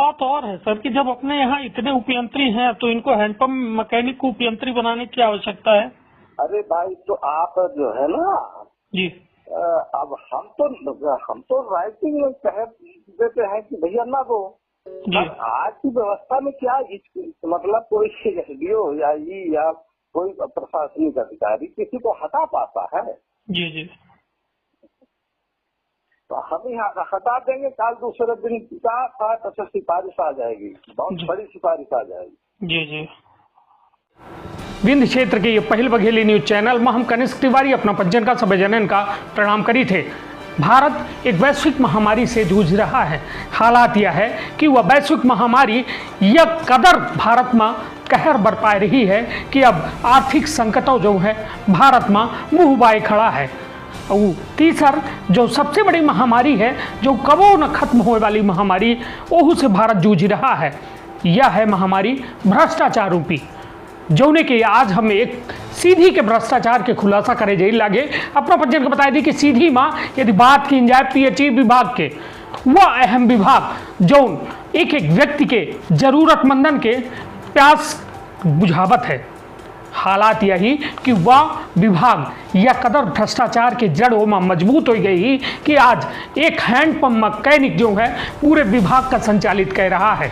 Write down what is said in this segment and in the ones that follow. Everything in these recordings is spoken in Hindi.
बात और है सर कि जब अपने यहाँ इतने उपयंत्री हैं तो इनको हैंडपंप मैकेनिक को उपयंत्री बनाने की आवश्यकता है। अरे भाई तो आप जो है ना जी अब हम तो राइटिंग में कह देते हैं कि भैया ना दो। जी आज की व्यवस्था में क्या मतलब कोई एसडीओ या कोई प्रशासनिक अधिकारी किसी को हटा पाता है? जी जी तो हम यहाँ हटा देंगे, कल दूसरे दिन तो सिफारिश आ जाएगी, बहुत बड़ी सिफारिश आ जाएगी। जी जी। विंध्य क्षेत्र के ये पहल बघेली न्यूज चैनल में हम कनिष्क तिवारी अपना पंचन का सभी जनन का प्रणाम करी थे। भारत एक वैश्विक महामारी से जूझ रहा है। हालात यह है कि वह वैश्विक महामारी यह कदर भारत में कहर बरपा रही है कि अब आर्थिक संकटों जो है भारत में मुंह बाए खड़ा है। और तीसर जो सबसे बड़ी महामारी है, जो कबो न खत्म होने वाली महामारी, ओहू से भारत जूझ रहा है। यह है महामारी भ्रष्टाचार रूपी, जौने के आज हम एक सीधी के भ्रष्टाचार के खुलासा करे जाए लागे। अपना पंचन को बताया दी कि सीधी माँ यदि बात की जाए पीएचई विभाग के, वह अहम विभाग जौन एक एक व्यक्ति के जरूरतमंदन के प्यास बुझावत है। हालात यही कि वह विभाग या कदर भ्रष्टाचार के जड़ों में मजबूत हो गई कि आज एक हैंडपंप मैकेनिक जो है पूरे विभाग का संचालित कर रहा है।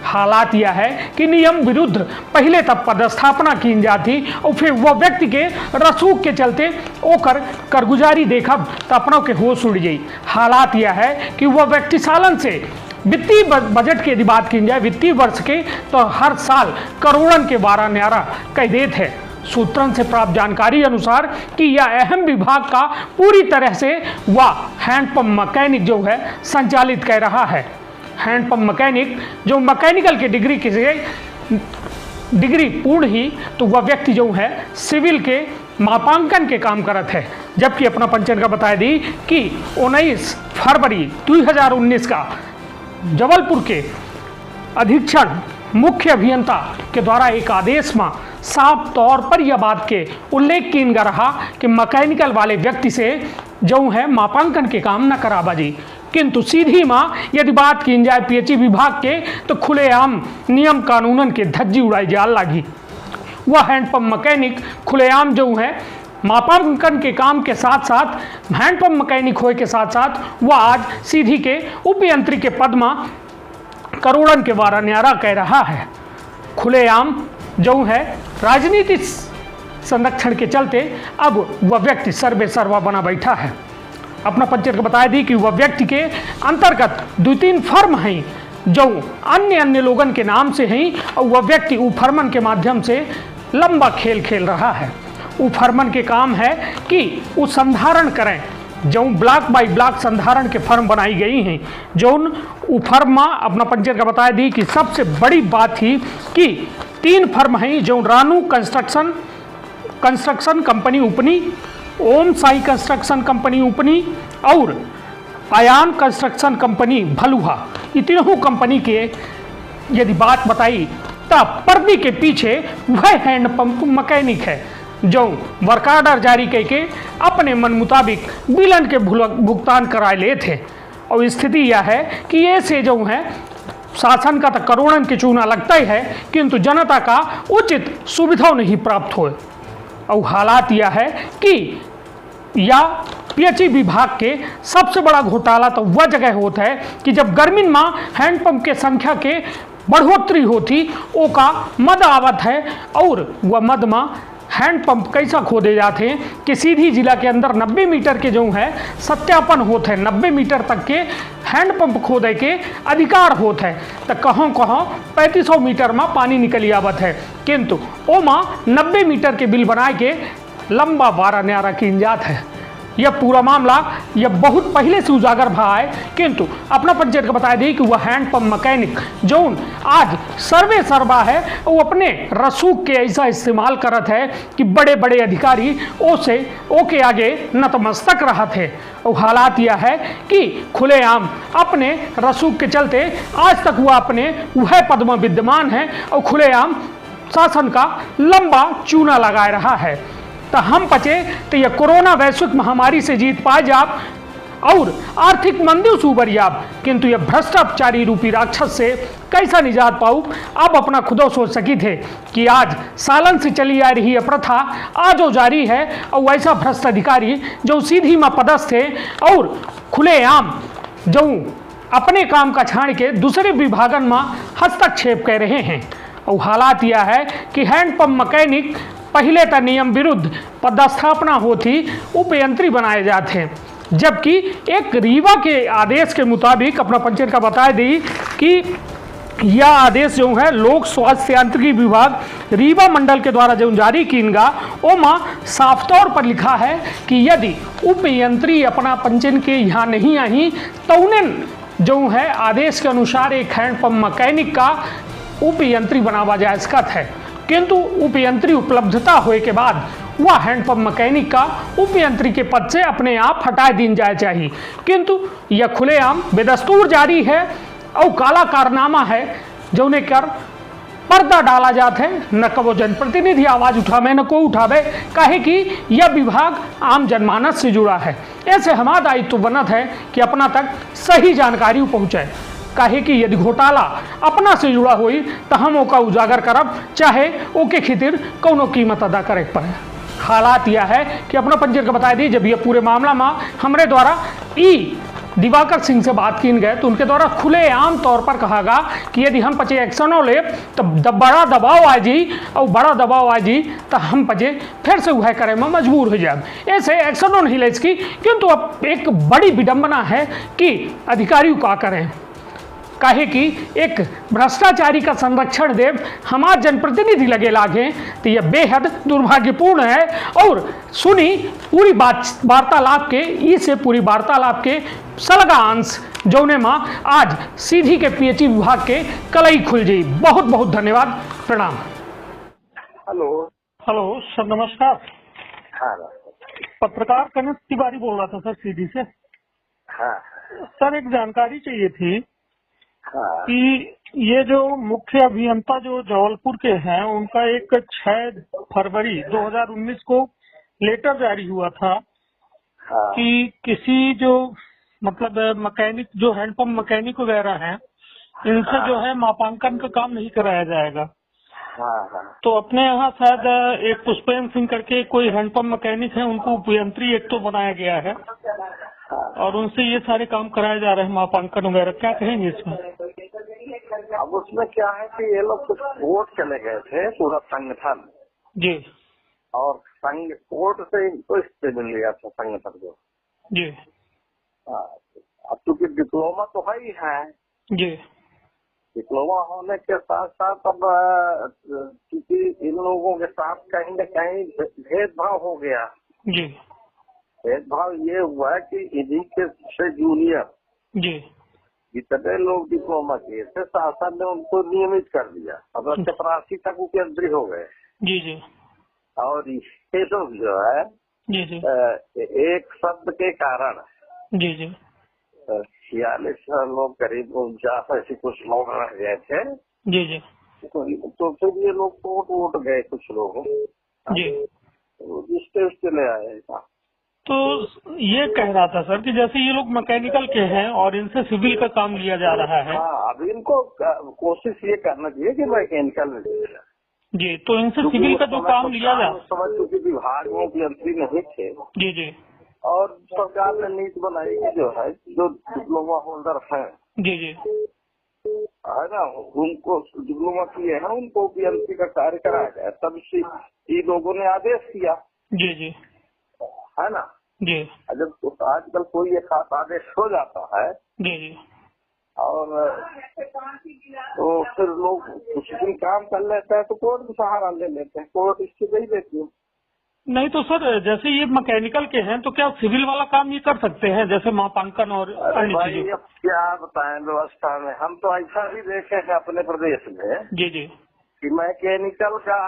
हालात यह है कि नियम विरुद्ध पहले तब पदस्थापना की जाती और फिर वह व्यक्ति के रसूख के चलते ओकर करगुजारी देखब तो अपनों के होश उड़ जाई। हालात यह है कि वह व्यक्ति सालन से वित्तीय बजट की यदि बात की जाए वित्तीय वर्ष के, तो हर साल करोड़न के वारा न्यारा कह देते हैं। सूत्रों से प्राप्त जानकारी अनुसार कि यह अहम विभाग का पूरी तरह से वह हैंडपंप मैकेनिक जो है संचालित कर रहा है। हैंडपंप मैकेनिक जो मैकेनिकल की डिग्री पूर्ण ही, तो वह व्यक्ति जो है सिविल के मापांकन के काम करत है। जबकि अपना पंचन का बता दी कि 19 फरवरी 2019 का जबलपुर के अधीक्षण मुख्य अभियंता के द्वारा एक आदेश में साफ तौर पर यह बात के उल्लेख किया रहा कि मैकेनिकल वाले व्यक्ति से जो है मापांकन के काम न कराबा जी। किंतु सीधी माँ यदि बात की जाए पीएचई विभाग के, तो खुलेआम नियम कानूनन के धज्जी उड़ाई जाल लगी। वह हैंडपंप मैकेनिक खुलेआम जो है मापांकन के काम के साथ साथ हैंडपंप मैकेनिक होए के साथ साथ वह आज सीधी के उपयंत्री के पद में करोड़न के वारा न्यारा कह रहा है। खुलेआम जो है राजनीति संरक्षण के चलते अब वह व्यक्ति सर्वे सर्वा बना बैठा है। अपना पंचायत को बताया दी कि वह व्यक्ति के अंतर्गत 2-3 फर्म हैं जो अन्य लोगन के नाम से हैं और वह व्यक्ति उ फर्मन के माध्यम से लंबा खेल रहा है। उ फर्मन के काम है कि वो संधारण करें, जो ब्लॉक बाई ब्लॉक संधारण के फर्म बनाई गई हैं। जो उ फर्म में अपना पंचायत का बताया दी कि सबसे बड़ी बात थी कि 3 फर्म हैं जो रानू कंस्ट्रक्शन कंपनी उपनी, ओम साई कंस्ट्रक्शन कंपनी उपनी और आयान कंस्ट्रक्शन कंपनी भलुहा। ये तीनों कंपनी के यदि बात बताई तब पर्दे के पीछे वह हैंडपंप मैकेनिक है जो वर्क ऑर्डर जारी करके अपने मन मुताबिक बिलन के भुगतान कराए ले थे। और स्थिति यह है कि ये से जो है शासन का तो करोड़न के चूना लगता ही है, किंतु जनता का उचित सुविधा नहीं प्राप्त हो। और हालात यह है कि या पीएचई विभाग के सबसे बड़ा घोटाला तो वह जगह होता है कि जब गर्मी में हैंडपंप के संख्या के बढ़ोतरी होती ओ का मद आवत है और वह मद में हैंडपंप कैसा खोदे जाते हैं कि सीधी जिला के अंदर 90 मीटर के जो है सत्यापन होते हैं। 90 मीटर तक के हैंडपंप खोदे के अधिकार होते हैं। तो कहों 3500 मीटर में पानी निकली आवत है, किंतु ओ माँ 90 मीटर के बिल बनाए के लंबा वारा न्यारा की जात है। यह पूरा मामला यह बहुत पहले से उजागर भा है, किंतु अपना पंचायत को बताया दी कि वह हैंडपंप मैकेनिक जो आज सर्वे सर्वा है वो अपने रसूख के ऐसा इस्तेमाल करत है कि बड़े बड़े अधिकारी ओके आगे नतमस्तक रहा थे। और हालात यह है कि खुलेआम अपने रसूख के चलते आज तक वह अपने वह पद में विद्यमान है और खुलेआम शासन का लंबा चूना लगा रहा है। तो हम बचे तो यह कोरोना वैश्विक महामारी से जीत पाए जाब और आर्थिक मंदी सुबरियाब, किंतु यह भ्रष्टाचारी रूपी राक्षस से कैसा निजात पाऊं। अब अपना खुदो सोच सकी थे कि आज सालन से चली आ रही यह प्रथा आज वो जारी है, और वैसा भ्रष्ट अधिकारी जो सीधी माँ पदस्थ थे और खुलेआम जो अपने काम का छाण के दूसरे विभागन में हस्तक्षेप कर रहे हैं। और हालात यह है कि हैंडपंप मैकेनिक पहले तो नियम विरुद्ध पदस्थापना होती उपयंत्री बनाए जाते हैं, जबकि एक रीवा के आदेश के मुताबिक अपना पंचायत का बता दी कि यह आदेश जो है लोक स्वास्थ्य यांत्रिकी विभाग रीवा मंडल के द्वारा जो जारी कीनगा ओमा साफ तौर पर लिखा है कि यदि उपयंत्री अपना पंचन के यहाँ नहीं आई तो उन्हें जो है आदेश के अनुसार एक हैंडपंप मैकेनिक का उपयंत्री बनावा जा सकता है, किंतु उपयंत्री उपलब्धता होने के बाद वह हैंडपंप मैकेनिक का उपयंत्री के पद से अपने आप हटा दी जाए चाहिए, किंतु यह खुलेआम बेदस्तूर जारी है और काला कारनामा है जो उन्हें कर पर्दा डाला जाता है। न कबो जनप्रतिनिधि आवाज उठावे न को उठावे, काहे कि यह विभाग आम जनमानस से जुड़ा है। ऐसे हमारा दायित्व बनत है कि अपना तक सही जानकारी पहुँचे, काहे कि यदि घोटाला अपना से जुड़ा हुई तो हम ओका उजागर करब, चाहे ओके खातिर कौनो कीमत अदा करे पड़े। हालात यह है कि अपना पंचायत का बता दी, जब यह पूरे मामला में हमारे द्वारा दिवाकर सिंह से बात की गए तो उनके द्वारा खुलेआम तौर पर कहा गया कि यदि हम पचे एक्शनों ले तो बड़ा दबाव आ जी, और बड़ा दबाव आ जी तो हम पचे फिर से वह करे में मजबूर हो जाए। ऐसे एक्शनों नहीं ले इसकी, किंतु अब एक बड़ी विडंबना है कि अधिकारी क्या करें, काहे कि एक भ्रष्टाचारी का संरक्षण देव हमारे जनप्रतिनिधि लगे लागे तो यह बेहद दुर्भाग्यपूर्ण है। और सुनी पूरी वार्तालाप के इसे पूरी वार्तालाप के सलगा अंश जौने माँ आज सीधी के पीएचई विभाग के कलई खुल जी। बहुत बहुत धन्यवाद, प्रणाम। हेलो हेलो सर, नमस्कार। हाँ पत्रकार कनिष्ठ तिवारी बोल रहा था सर, सीधी से। हाँ सर, एक जानकारी चाहिए थी हाँ कि ये जो मुख्य अभियंता जो जबलपुर के हैं उनका एक 6 फरवरी 2019 को लेटर जारी हुआ था हाँ कि किसी जो मतलब मैकेनिक जो हैंडपंप मैकेनिक वगैरह हैं इनसे जो है मापांकन का काम नहीं कराया जाएगा। हाँ हाँ तो अपने यहाँ शायद एक पुष्पेंद्र सिंह करके कोई हैंडपंप मैकेनिक है, उनको उपयंत्री एक तो बनाया गया है और उनसे ये सारे काम कराए जा रहे हैं मापांकन वगैरह। क्या कहेंगे इसमें? अब उसमें क्या है कि ये लोग कुछ कोर्ट चले गए थे पूरा संगठन जी और संघ कोर्ट से इनको स्टे मिल गया था संगठन को जी। अब चूंकि डिप्लोमा तो है ही है, जी डिप्लोमा होने के साथ साथ अब क्योंकि इन लोगों के साथ कहीं न कहीं भेदभाव हो गया। जी भेदभाव ये हुआ कि इन्हीं के से जूनियर जी जितने लोग डिप्लोमा किए थे शासन ने उनको नियमित कर दिया, अब 84 तक उपयंत्री हो गए। जी जी और ये लोग जो है जी जी एक शब्द के कारण जी जी 46 लोग करीब 49 ऐसे कुछ लोग रह गए थे। जी जी तो फिर ये लोग कोर्ट वोट गए कुछ लोग जी। जिससे उसके ले आए। तो ये कह रहा था सर कि जैसे ये लोग मैकेनिकल के हैं और इनसे सिविल का काम लिया जा रहा है। हाँ, अब इनको कोशिश ये करना चाहिए कि मैकेनिकल में जी, तो इनसे सिविल का जो काम लिया जा समझ चुकी विभाग में उपयंत्री नहीं थे। जी जी और सरकार ने नीति बनाई कि जो है जो डिप्लोमा होल्डर हैं जी जी है ना, उनको डिप्लोमा किए हैं उनको उपयंत्री का कार्य कराया जाए। तब ये लोगों ने आदेश किया। जी जी है ना जी। जब आजकल कोई एक खास आदेश हो जाता है जी जी और तो फिर लोग कुछ दिन काम कर लेते हैं तो कोर्ट में सहारा ले लेते हैं, कोर्ट इसकी नहीं देती है। नहीं तो सर जैसे ये मैकेनिकल के हैं तो क्या सिविल वाला काम ये कर सकते हैं जैसे मापांकन और अन्य भाई चीजें? अब क्या बताएं व्यवस्था में, हम तो ऐसा भी देखे हैं अपने प्रदेश में जी जी कि मैकेनिकल का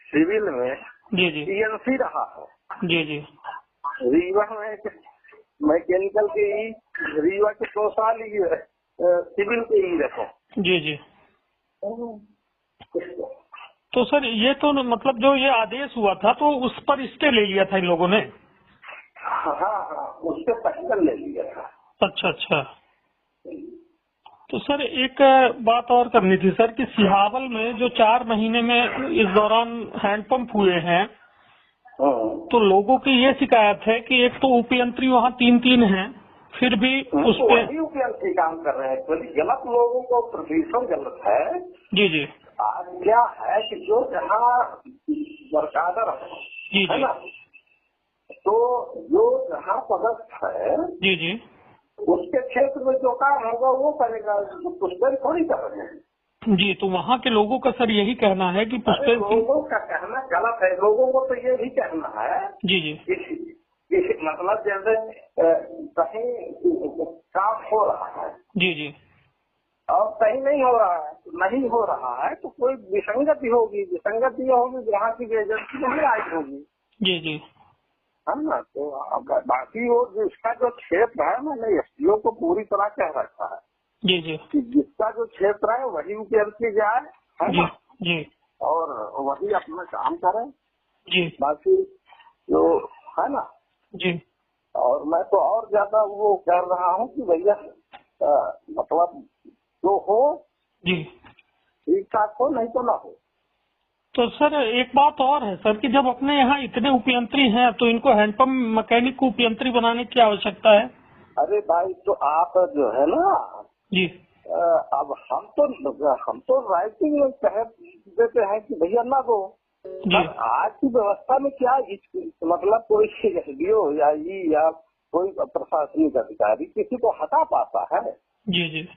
सिविल में जी जी टीएनसी रहा है। जी जी रीवा में मैकेनिकल के ही रीवा के 2 साल ही सिविल के ही रखो। जी जी। तो सर ये तो मतलब जो ये आदेश हुआ था तो उस पर स्टे ले लिया था इन लोगों ने। हाँ, उससे पहले ले लिया था। अच्छा अच्छा। तो सर एक बात और करनी थी सर कि सिहावल में जो 4 महीने में इस दौरान हैंडपंप हुए हैं, तो लोगों की ये शिकायत है कि एक तो उपयंत्री वहाँ 3 हैं, फिर भी उस पे उपयंत्री काम कर रहे हैं। एक्चुअली गलत लोगों को प्रोफेशन गलत है। जी जी आज क्या है कि जो जहाँ बरकरार जी है जी ना, तो जो जहाँ पदस्थ है जी जी उसके क्षेत्र में जो काम होगा वो करेगा, पुष्पेन थोड़ी कर रहे हैं। जी। तो वहाँ के लोगों का सर यही कहना है कि पुष्पेन सिंह। लोगों का कहना गलत है। लोगों को तो ये भी कहना है जी जी कि मतलब जैसे कहीं काम हो रहा है जी जी और कहीं नहीं हो रहा है, नहीं हो रहा है तो कोई विसंगति होगी। विसंगति होगी जहाँ की एजेंसी नहीं आई होगी। जी जी है ना। तो बाकी वो जिसका जो क्षेत्र है, मैंने एसडीओ को पूरी तरह कह रखा है जी जी कि जिसका जो क्षेत्र है वही उपयंत्री जाए, है जी ना, जी और वही अपना काम करे। जी बाकी जो है ना, जी। और मैं तो और ज्यादा वो कह रहा हूँ कि भैया मतलब जो हो जी। ठीक ठाक हो, नहीं तो ना हो। तो सर एक बात और है सर कि जब अपने यहाँ इतने उपयंत्री हैं तो इनको हैंडपंप मैकेनिक को उपयंत्री बनाने की आवश्यकता है। अरे भाई, तो आप जो है ना, जी अब हम तो राइटिंग में कह देते हैं कि भैया ना दो। जी आज की व्यवस्था में क्या मतलब कोई एसडीओ या कोई प्रशासनिक अधिकारी किसी को हटा पाता है? जी जी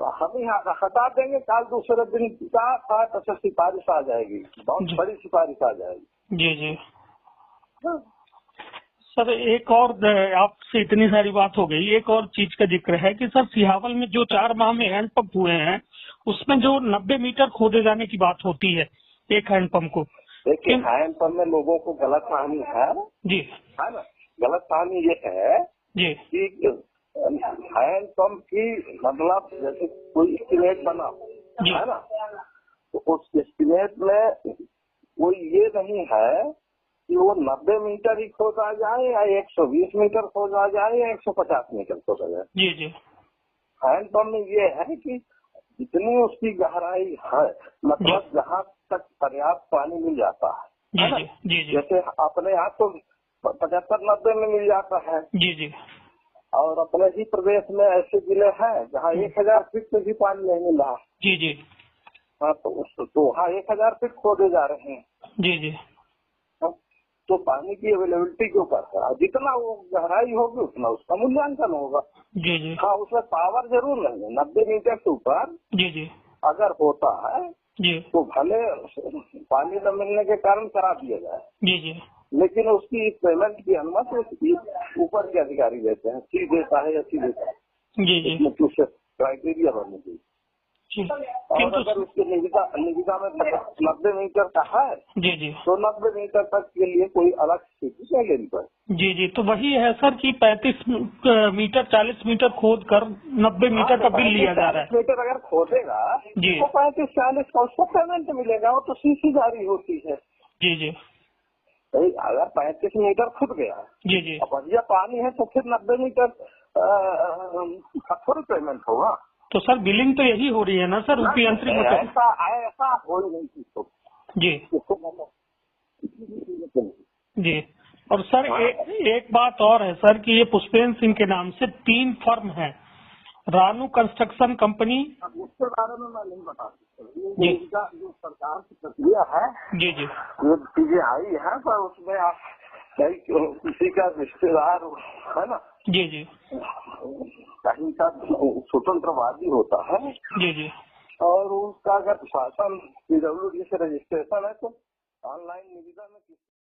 तो हम यहाँ हटा देंगे, कल दूसरे दिन का सिफारिश आ जाएगी, बहुत बड़ी सिफारिश आ जाएगी। जी जी। सर एक और आपसे इतनी सारी बात हो गई, एक और चीज का जिक्र है कि सर सिहावल में जो 4 माह में हैंडपंप हुए हैं उसमें जो 90 मीटर खोदे जाने की बात होती है एक हैंडपंप को। देखिए, हैंडपंप में लोगों को गलत फहमी है जी, है ना। गलत फहमी ये है जी कि हैंडपंप की मतलब जैसे कोई एस्टीमेट बना जी है ना, तो उस एस्टीमेट में कोई ये नहीं है कि वो 90 मीटर ही खोदा जाए या 120 मीटर खोदा जाए या 150 मीटर खोदा जाए। जी जी हैंडपंप में ये है कि जितनी उसकी गहराई है, मतलब जहाँ तक पर्याप्त पानी मिल जाता है ना। जी जी जी जैसे अपने यहाँ तो 75-90 में मिल जाता है, जी जी और अपने ही प्रदेश में ऐसे जिले हैं जहाँ 1000 फीट से भी पानी नहीं मिल रहा। जी जी हाँ, तो वहाँ 1000 फीट खोदे जा रहे हैं। जी जी हाँ, तो पानी की अवेलेबिलिटी के ऊपर है, जितना वो गहराई होगी उतना उसका मूल्यांकन होगा। जी जी हाँ, उसमें पावर जरूर नहीं है। 90 मीटर से ऊपर जी जी अगर होता है जी तो भले पानी न मिलने के कारण करा दिया जाए, जी जी लेकिन उसकी पेमेंट की अनुमति उसकी ऊपर के अधिकारी देते हैं। सी देता है या सी देता है, जी जी इसमें कुछ क्राइटेरिया बनने चाहिए। जी। और किंतु अगर उसकी निविदा में 90 मीटर का है जी जी तो 90 मीटर तक के लिए कोई अलग स्थिति नहीं लेनी पड़े। जी जी। तो वही है सर कि 35 मीटर 40 मीटर खोद कर 90 मीटर का बिल लिया जा रहा है। 40 मीटर अगर खोदेगा जी। तो 35-40 का उसको पेमेंट मिलेगा, वो तो सीसी जारी होती है। जी जी भाई, अगर 35 मीटर खुद गया जी जी और बढ़िया पानी है तो फिर 90 मीटर का थोड़ी पेमेंट होगा। तो सर बिलिंग तो यही हो रही है ना सर उपयंत्री को। ऐसा हो ही नहीं तो जी जी। और सर एक बात और है सर कि ये पुष्पेन सिंह के नाम से 3 फर्म है, रानू कंस्ट्रक्शन कंपनी। उसके बारे में मैं नहीं बता सकता। जी। इनका जो सरकार की प्रक्रिया है, जी जी ये चीजें आई है, पर उसमें आप किसी का रिश्तेदार है ना, जी जी कहीं का स्वतंत्रवादी होता है जी जी और उसका अगर शासन PWD से रजिस्ट्रेशन है तो ऑनलाइन निविदा में